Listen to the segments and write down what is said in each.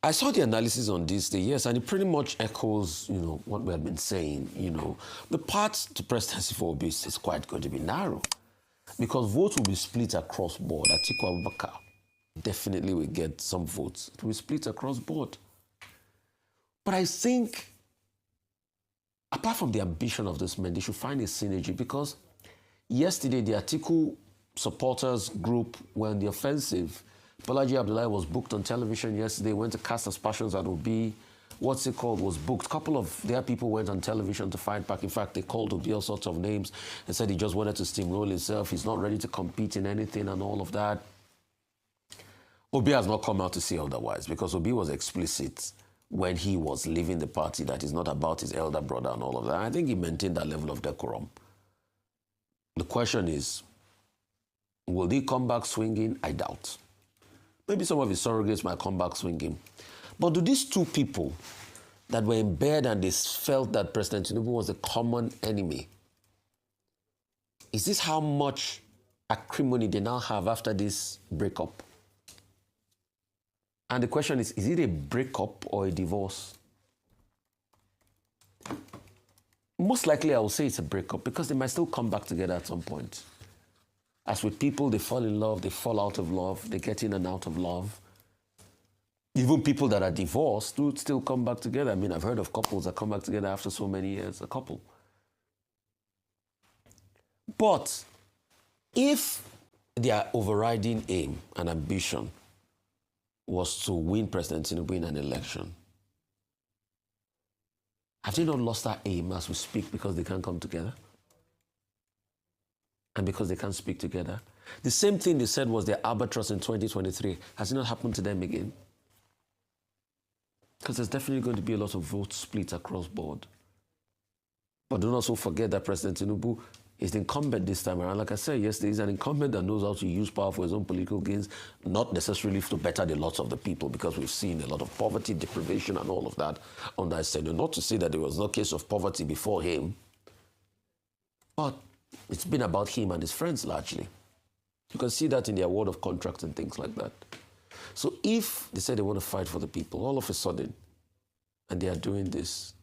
I saw the analysis on this day, yes, and it pretty much echoes, what we have been saying. The path to presidency for Obi is quite going to be narrow because votes will be split across board. Atiku Abubakar definitely will get some votes. It will be split across board. But I think, apart from the ambition of this man, they should find a synergy because yesterday the Atiku supporters group were on the offensive. Bolaji Abdullahi was booked on television yesterday, went to cast aspersions at Obi. Was booked. A couple of their people went on television to fight back. In fact, they called Obi all sorts of names and said he just wanted to steamroll himself. He's not ready to compete in anything and all of that. Obi has not come out to say otherwise because Obi was explicit when he was leaving the party that it's not about his elder brother and all of that. I think he maintained that level of decorum. The question is, will he come back swinging? I doubt. Maybe some of his surrogates might come back swinging. But do these two people that were in bed and they felt that President Tinubu was a common enemy, is this how much acrimony they now have after this breakup? And the question is it a breakup or a divorce? Most likely I will say it's a breakup because they might still come back together at some point. As with people, they fall in love, they fall out of love, they get in and out of love. Even people that are divorced do still come back together. I mean, I've heard of couples that come back together after so many years, a couple. But if their overriding aim and ambition was to win President Tinubu in an election, have they not lost that aim as we speak because they can't come together? And because they can't speak together? The same thing they said was their albatross in 2023. Has it not happened to them again? Because there's definitely going to be a lot of vote split across board. But don't also forget that President Tinubu is the incumbent this time around. Like I said yesterday, he's an incumbent that knows how to use power for his own political gains, not necessarily to better the lots of the people, because we've seen a lot of poverty, deprivation, and all of that under his tenure. Not to say that there was no case of poverty before him, but it's been about him and his friends largely. You can see that in the award of contracts and things like that. So if they say they want to fight for the people, all of a sudden, and they are doing this,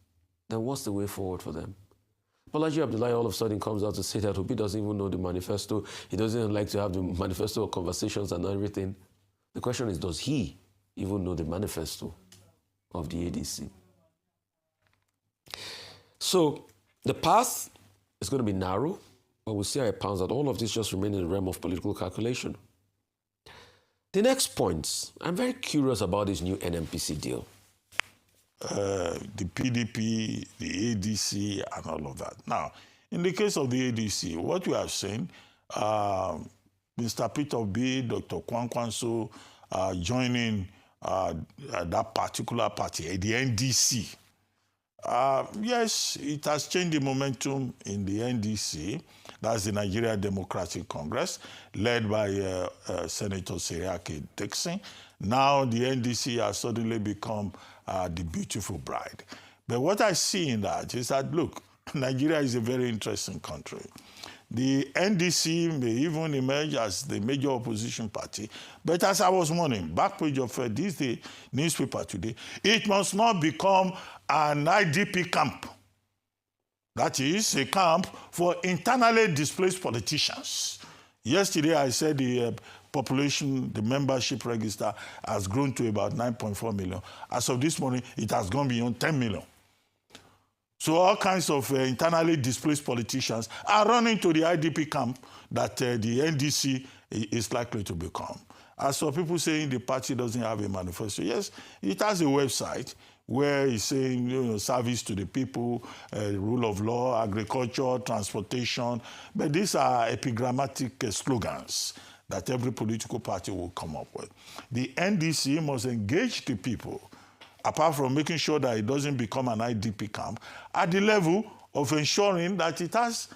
then what's the way forward for them? Bolaji Abdullahi all of a sudden comes out to say that Obi doesn't even know the manifesto. He doesn't even like to have the manifesto conversations and everything. The question is, does he even know the manifesto of the ADC? So the path is going to be narrow, but we'll see how it pans out. All of this just remain in the realm of political calculation. The next point, I'm very curious about this new NMPC deal. The PDP, the ADC, and all of that. Now, in the case of the ADC, what we have seen, Mr. Peter Obi, Dr. Kwankwanso joining that particular party, the NDC. Yes, it has changed the momentum in the NDC. That's the Nigeria Democratic Congress, led by Senator Seriake Dixon. Now the NDC has suddenly become the beautiful bride. But what I see in that is that, look, Nigeria is a very interesting country. The NDC may even emerge as the major opposition party. But as I was warning, back page of this day newspaper today, it must not become an IDP camp. That is a camp for internally displaced politicians. Yesterday I said the population, the membership register has grown to about 9.4 million. As of this morning, it has gone beyond 10 million. So all kinds of internally displaced politicians are running to the IDP camp that the NDC is likely to become. As for people saying the party doesn't have a manifesto, yes, it has a website where it's saying, service to the people, rule of law, agriculture, transportation. But these are epigrammatic slogans that every political party will come up with. The NDC must engage the people, apart from making sure that it doesn't become an IDP camp, at the level of ensuring that it has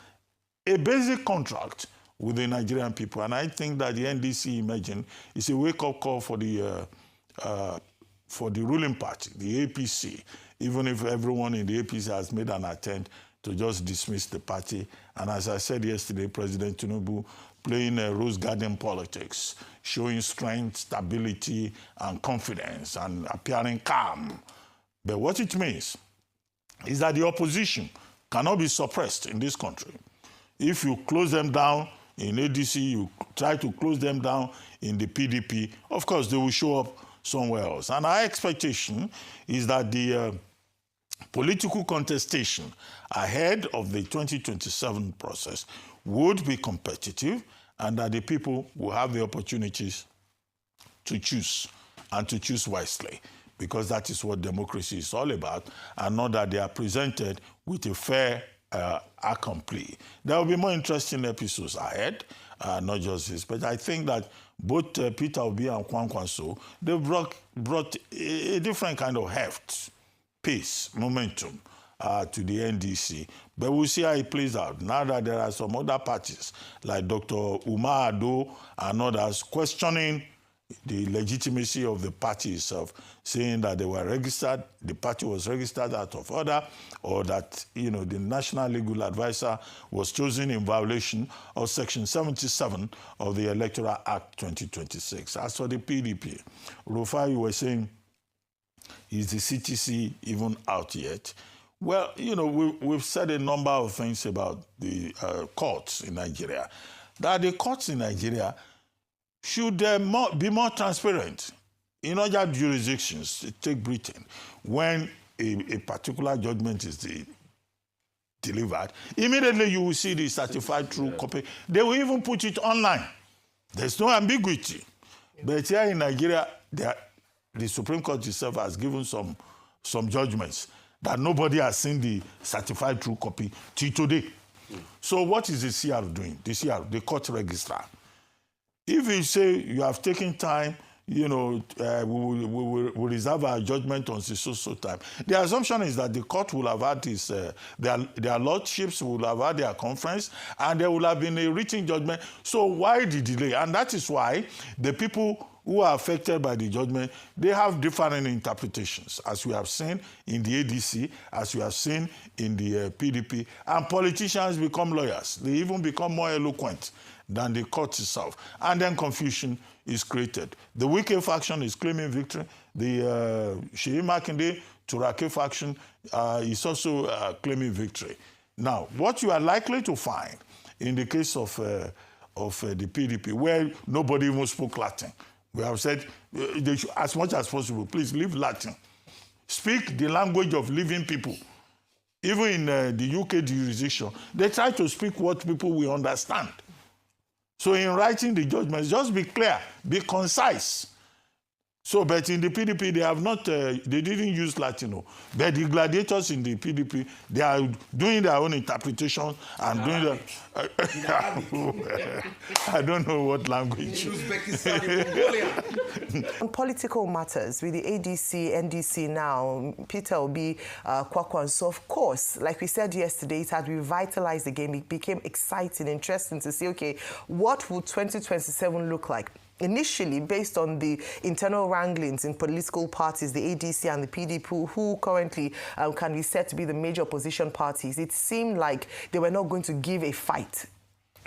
a basic contract with the Nigerian people. And I think that the NDC emerging is a wake-up call for the ruling party, the APC, even if everyone in the APC has made an attempt to just dismiss the party. And as I said yesterday, President Tinubu playing rose garden politics, showing strength, stability, and confidence, and appearing calm. But what it means is that the opposition cannot be suppressed in this country. If you close them down in ADC, you try to close them down in the PDP, of course, they will show up somewhere else. And our expectation is that the political contestation ahead of the 2027 process would be competitive, and that the people will have the opportunities to choose, and to choose wisely, because that is what democracy is all about, and not that they are presented with a fair accompli. There will be more interesting episodes ahead, not just this, but I think that both Peter Obi and Kwankwaso, they brought a different kind of heft, pace, momentum to the NDC. But we'll see how it plays out. Now that there are some other parties, like Dr. Umar Ado and others, questioning the legitimacy of the party itself, saying that they were registered, the party was registered out of order, or that, you know, the National Legal Advisor was chosen in violation of Section 77 of the Electoral Act 2026. As for the PDP, Rufai, you were saying, is the CTC even out yet? Well, you know, we've said a number of things about the courts in Nigeria, that the courts in Nigeria should be more transparent. In other jurisdictions, take Britain, when a particular judgment is delivered, immediately you will see the certified true copy. They will even put it online. There's no ambiguity. But here in Nigeria, the Supreme Court itself has given some judgments that nobody has seen the certified true copy till today. So what is the CR doing? The CR, the court registrar. If you say you have taken time, you know, we will reserve our judgment on so time. The assumption is that the court will have had this, their lordships will have had their conference, and there will have been a written judgment. So why the delay? And that is why the people who are affected by the judgment, they have different interpretations, as we have seen in the ADC, as we have seen in the PDP, and politicians become lawyers. They even become more eloquent than the court itself. And then confusion is created. The Wike faction is claiming victory. The Sheyi Makinde, Turake faction is also claiming victory. Now, what you are likely to find in the case of the PDP, where nobody even spoke Latin, we have said, they should, as much as possible, please leave Latin. Speak the language of living people. Even in the UK jurisdiction, they try to speak what people will understand. So in writing the judgments, just be clear, be concise. So, but in the PDP, they have not, they didn't use Latino. But the gladiators in the PDP, they are doing their own interpretation and doing the... I don't know what language. On political matters, with the ADC, NDC now, Peter Obi, Kwankwaso, of course, like we said yesterday, it had revitalized the game. It became exciting, interesting to see, okay, what will 2027 look like? Initially, based on the internal wranglings in political parties, the ADC and the PDP, who currently can be said to be the major opposition parties, it seemed like they were not going to give a fight,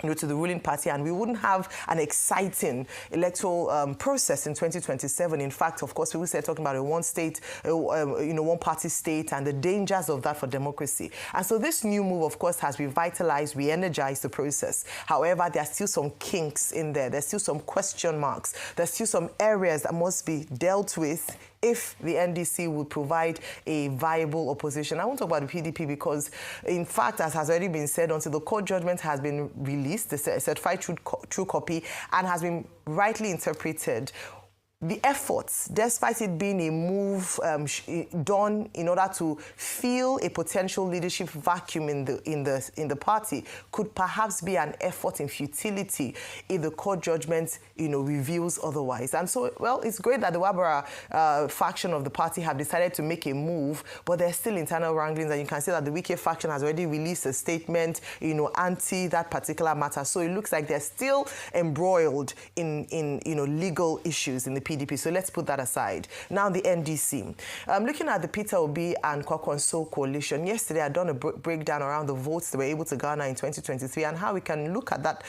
you know, to the ruling party, and we wouldn't have an exciting electoral process in 2027. In fact, of course, people said talking about a one-state, one-party state, and the dangers of that for democracy. And so this new move, of course, has revitalized, re-energized the process. However, there are still some kinks in there. There's still some question marks. There's still some areas that must be dealt with if the NDC will provide a viable opposition. I won't talk about the PDP because, in fact, as has already been said, until the court judgment has been released, the certified true copy, and has been rightly interpreted, the efforts, despite it being a move done in order to fill a potential leadership vacuum in the party, could perhaps be an effort in futility if the court judgment, reveals otherwise. And so, well, it's great that the Wabara faction of the party have decided to make a move, but there's still internal wranglings, and you can see that the Wike faction has already released a statement, anti that particular matter. So it looks like they're still embroiled in legal issues in the PDP. So let's put that aside. Now the NDC. Looking at the Peter Obi and Kwakwanso coalition, yesterday I'd done a breakdown around the votes they were able to garner in 2023 and how we can look at that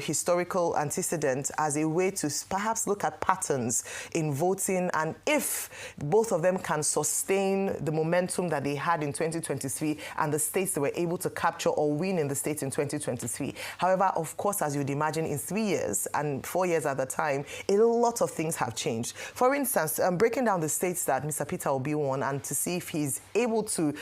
historical antecedent as a way to perhaps look at patterns in voting and if both of them can sustain the momentum that they had in 2023 and the states they were able to capture or win in the states in 2023. However, of course, as you'd imagine, in 3 years and 4 years at the time, a lot of things have changed. For instance, breaking down the states that Mr. Peter Obi won and to see if he's able to,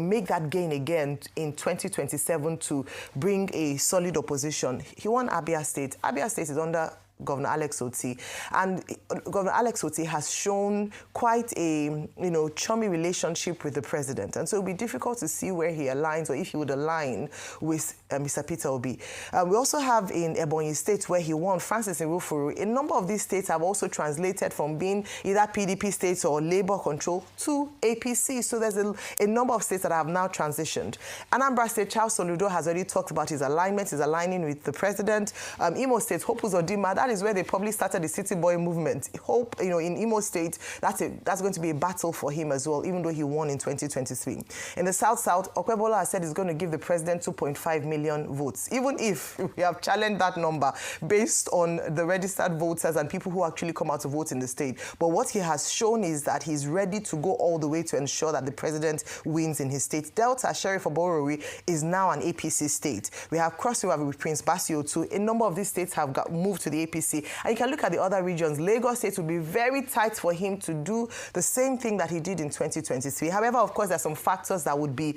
make that gain again in 2027 to bring a solid opposition. He won Abia State. Abia State is under Governor Alex Oti, and Governor Alex Oti has shown quite a chummy relationship with the president, and so it'll be difficult to see where he aligns or if he would align with Mr. Peter Obi. We also have in Ebonyi State where he won, Francis Nwifuru. A number of these states have also translated from being either PDP states or Labour control to APC. So there's a number of states that have now transitioned. Anambra State, Charles Soludo has already talked about his alignment, his aligning with the president. Imo State, Hope Uzodinma, that is where they probably started the City Boy movement. Hope, in Imo State, that's going to be a battle for him as well, even though he won in 2023. In the South, Okwebola has said he's going to give the president 2.5 million votes, even if we have challenged that number based on the registered voters and people who actually come out to vote in the state. But what he has shown is that he's ready to go all the way to ensure that the president wins in his state. Delta, Sheriff Oborori, is now an APC state. We have Cross River with Prince Basio too. A number of these states have moved to the APC. And you can look at the other regions. Lagos State will be very tight for him to do the same thing that he did in 2023. However, of course, there are some factors that would be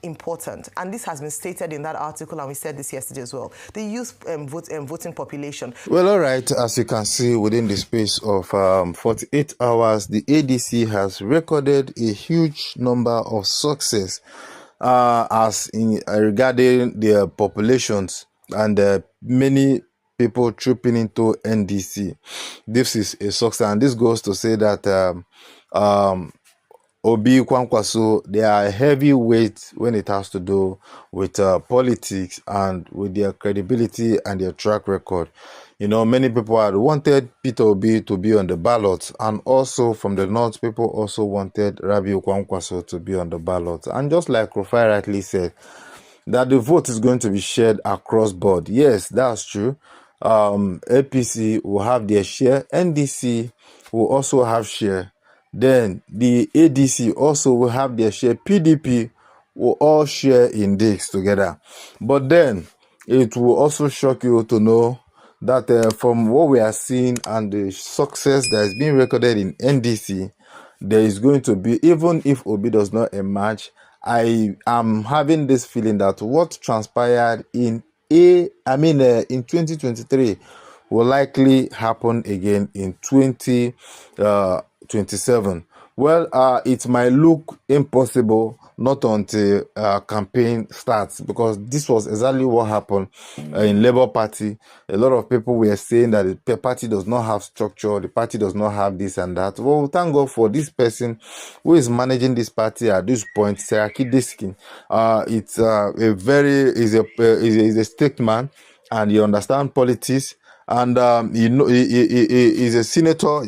important. And this has been stated in that article, and we said this yesterday as well. The youth voting population. Well, all right. As you can see, within the space of 48 hours, the ADC has recorded a huge number of success regarding their populations and many people trooping into NDC. This is a success, and this goes to say that Obi, Kwankwaso, they are heavyweight when it has to do with politics and with their credibility and their track record. Many people had wanted Peter Obi to be on the ballot, and also from the north, people also wanted Rabiu Kwankwaso to be on the ballot. And just like Rufai rightly said, that the vote is going to be shared across board. Yes, that's true. APC will have their share. NDC will also have share. Then the ADC also will have their share. PDP will all share in this together. But then it will also shock you to know that from what we are seeing and the success that is being recorded in NDC, there is going to be, even if Obi does not emerge, I am having this feeling that what transpired in 2023 will likely happen again in 2027. Well, it might look impossible not until campaign starts, because this was exactly what happened in Labour Party. A lot of people were saying that the party does not have structure, the party does not have this and that. Well, thank God for this person who is managing this party at this point, Seraki Diskin. It's is a statesman, and he understands politics, and he is a senator,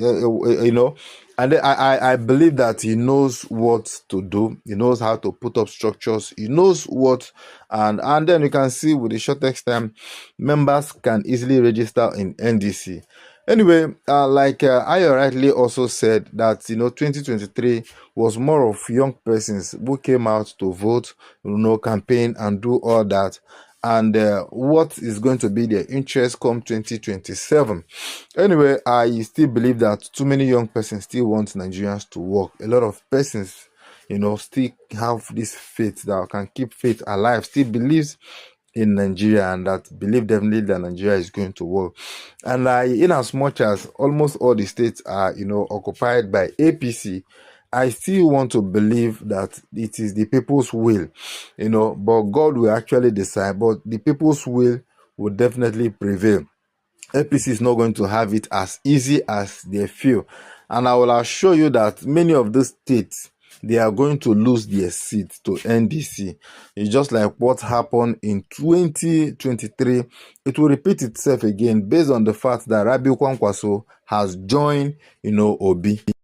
and I believe that he knows what to do. He knows how to put up structures. He knows what, and then you can see with the shortest time, members can easily register in NDC. Anyway, like Ayo rightly also said that 2023 was more of young persons who came out to vote, campaign and do all that. And what is going to be their interest come 2027. Anyway, I still believe that too many young persons still want Nigerians to work. A lot of persons, still have this faith that can keep faith alive, still believes in Nigeria, and that believe definitely that Nigeria is going to work. And in as much as almost all the states are, occupied by APC, I still want to believe that it is the people's will, but God will actually decide. But the people's will definitely prevail. APC is not going to have it as easy as they feel. And I will assure you that many of these states they are going to lose their seat to NDC. It's just like what happened in 2023. It will repeat itself again based on the fact that Rabiu Kwankwaso has joined, Obi.